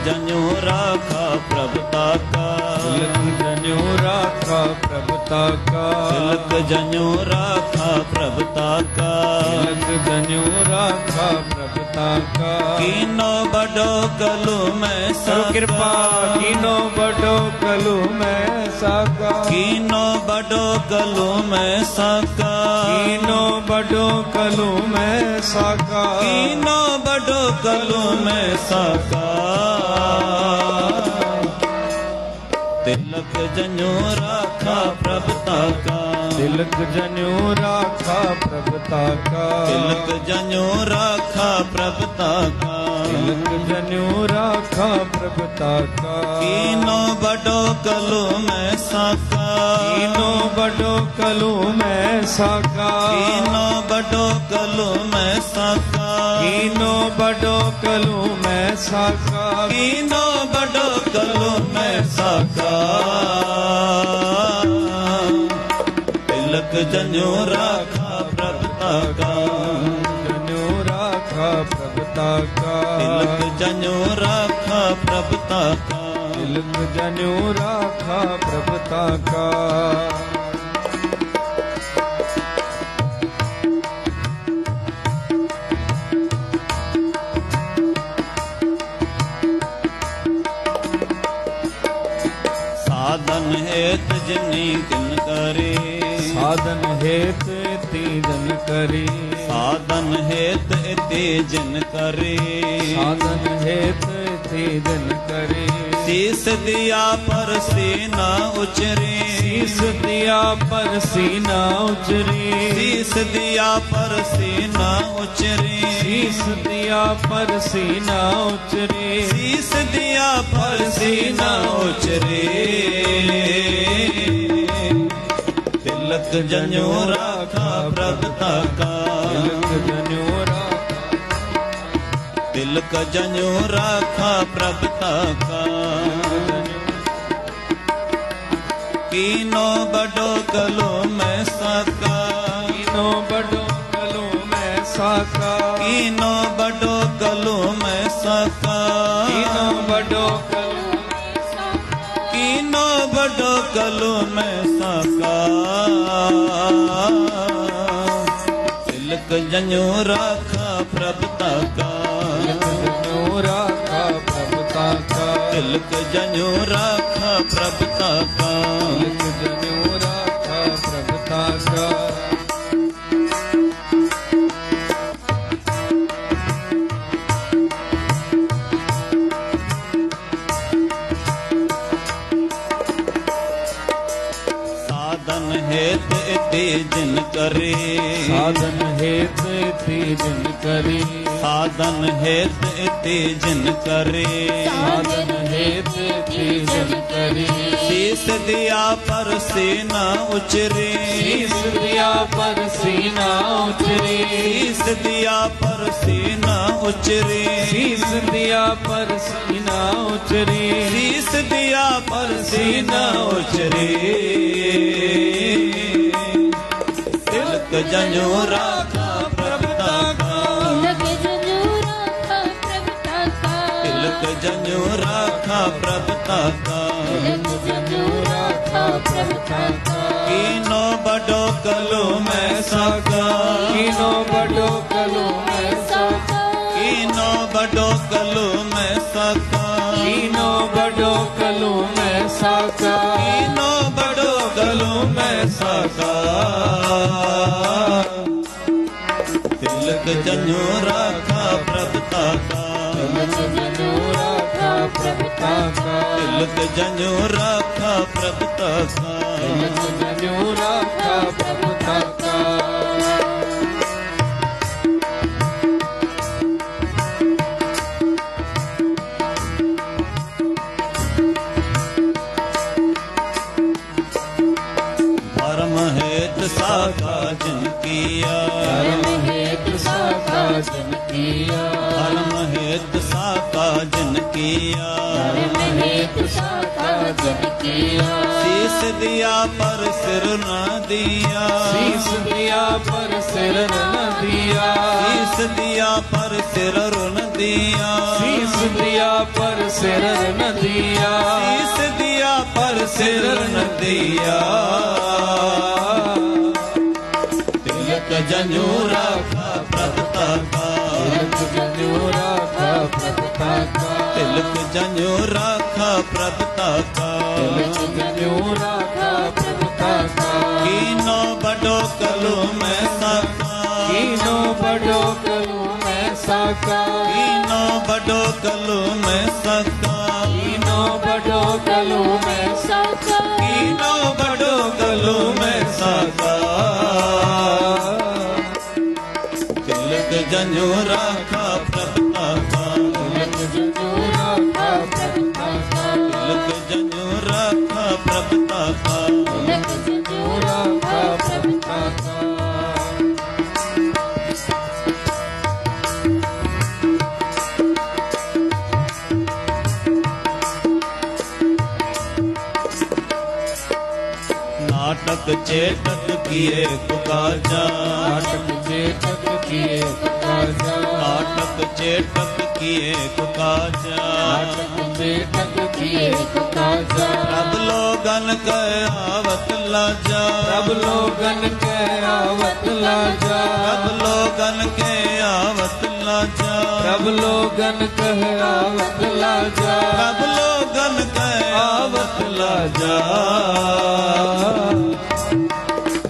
जन्यो राखा प्रभ ताका, तिलक जन्यो राखा प्रभ ताका, तिलक जन्यो राखा प्रभ ताका, तिलक जन्यो राखा प्रभ ताका। कीनो बड़ो कलु मैं सर्व कृपा कीनो बड़ो कलु मैं साका, कीनो बड़ो कलु मैं साका, कीनो बड़ो कलु मैं साका, कीनो बड़ो कलु मैं साका। तिलक जन्यो राखा प्रभ ताका, तिलक जन्यो राखा प्रभ ताका, तिलक जन्यो राखा प्रभ ताका, तिलक जन्यो राखा प्रभ ताका। कीनो बड़ो कलु मैं साका, कीनो बड़ो कलु मैं साका, कीनो बड़ो कलु मैं साका, कीनो बड़ो कलु मैं साका, कीनो बड़ो कलु मैं साका। तिलक जन्यो राखा प्रभ ताका, जन्यो राखा प्रभ ताका, तिलक जन्यो राखा प्रभ ताका, तिलक जन्यो राखा प्रभ ताका। साधन हेत जिनी दिन करे, साधन हेत तीजन करे, साधन हेत इति जिन करे, साधन हेत तीजन करे। शीस दिया पर सीना उचरे, शीस दिया पर सीना उचरे, शीस दिया पर सीना उचरे, शीस दिया पर सीना उचरे, शीस दिया पर सीना उचरे। तिलक जन्यो राखा प्रभ ताका, तिलक जन्यो राखा, तिलक जन्यो राखा प्रभ ताका। कीनो बड़ो कलो मैं साका, कीनो बड़ो कलो मैं साका, कीनो बड़ो कलो मैं साका, कीनो बड़ो कलो, कीनो बड़ो कलो मैं साका। तिलक जन्यो राखा प्रभ ताका, तिलक जन्यो राखा प्रभ ताका, तिलक जन्यो राखा प्रभ ताका, तिलक जन्यो राखा प्रभ ताका। साधन हेत इति जिन करे, साधन हेत तीजन करे, साधन हेत इति जिन करे, साधन हेत तीजन करे। शीस दिया पर सीना उचरे, शीस दिया पर सीना उचरे, शीस दिया पर सीना उचरे, शीस दिया पर सीना उचरे, शीस दिया पर सीना उचरे। तिलक जन्यो राखा प्रभ ताका, तिलक जन्यो राखा प्रभ ताका, तिलक जन्यो राखा प्रभ ताका। तिलक जन्यो राखा प्रभ ताका। कीनो बड़ो कलो मैं साका, कीनो बड़ो कलो मैं साका, कीनो बड़ो कलो मैं साका, कीनो बड़ो कलो मैं साका, कीनो बड़ो कलो मैं साका। तिलक जन्यो राखा प्रभ ताका, तिलक जन्यो राखा प्रभ ताका, तिलक जन्यो राखा प्रभ ताका। तिलक जन्यो राखा प्रभ ताका। धर्म हेत साका जिन किया, धर्म हेतु साका जन किया, धर्म हेत साका जिन किया, धर्म हेतु साका जन किया। शीस दिया पर सिर न दिया, शीस दिया पर सिर न दिया, शीस दिया पर सिर रुन दिया शीस दिया पर सिर न दिया शीस दिया पर सिर न दिया तिलक जनेऊ राखा प्रभुता का तिलक जनेऊ राखा प्रभुता का तिलक जनेऊ राखा प्रभुता का तिलक जनेऊ राखा प्रभुता का कीनो बड़ो कलु में साका कीनो बड़ो कलू में साका कीनो बड़ो कलु में साका कीनो बड़ो कलू में साका कीनो बड़ो कलु में साका तिलक जनेऊ राखा प्रभुता का तिलक जनेऊ राखा प्रभुता का तिलक जनेऊ राखा प्रभुता का तिलक जनेऊ राखा प्रभुता का नाटक चेटक किए कुकाजा नाटक चेतक किए काजा नाटक चेटक किए कुकाजा नाटक चेतक किए काजा सब लोगन के आवत लाजा सब लोगन के आवत लाजा सब लोगन के आवत लाजा सब लोगन के आवत लाजा सब लोगन के आवत लाजा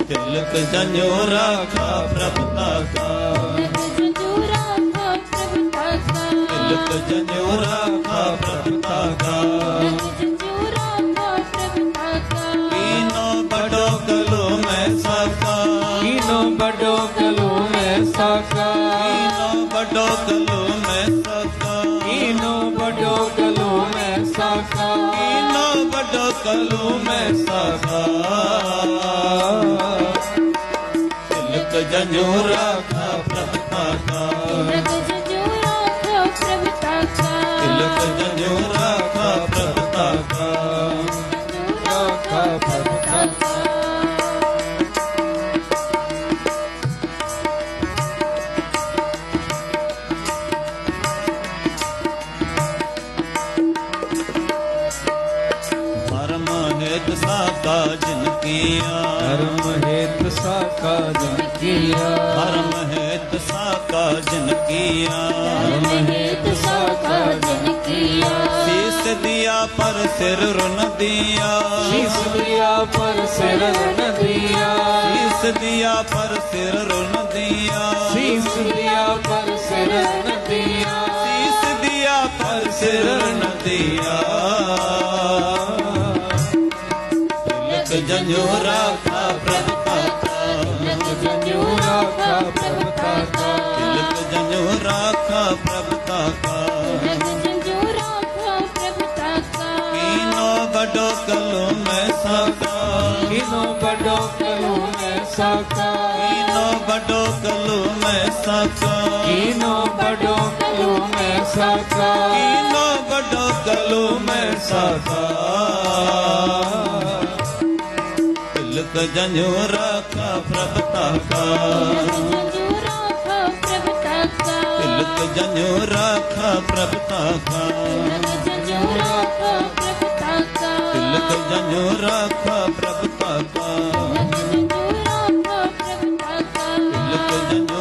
तिलक जनेऊ राखा प्रभुता का तिलक जनेऊ राखा प्रभुता का तिलक जनेऊ राखा प्रभुता का तिलक जनेऊ राखा प्रभुता का कीनो बड़ो कलु में साका कीनो बड़ो कलू में साका कीनो बड़ो कलु में साका कीनो बड़ो कलू में साका कीनो बड़ो कलु में साका तिलक जनेऊ राखा प्रभुता का तिलक जनेऊ राखा प्रभुता का तिलक जनेऊ राखा प्रभुता का राखा प्रभुता का धर्म हेत साका जिन किया धर्म हेत साका जन किया धर्म हेत साका जिन किया धर्म हेतु साका जन किया शीस दिया पर सिर रुन दिया शीस दिया पर सिर न दिया शीस दिया पर सिर रुन दिया शीस दिया पर सिर न दिया शीस दिया पर सिर न दिया तिलक जनेऊ राखा प्रभुता का तिलक जनेऊ राखा प्रभुता का तिलक जनेऊ राखा प्रभुता का तिलक जनेऊ राखा प्रभुता का कीनो बड़ो कलु में साका कीनो बड़ो कलू में साका कीनो बड़ो कलु में साका कीनो बड़ो कलू में साका कीनो बड़ो कलु में साका तिलक जनेऊ राखा प्रभुता का तिलक जनेऊ राखा प्रभुता का तिलक जनेऊ राखा प्रभुता का तिलक जनेऊ राखा प्रभुता का तिलक जनेऊ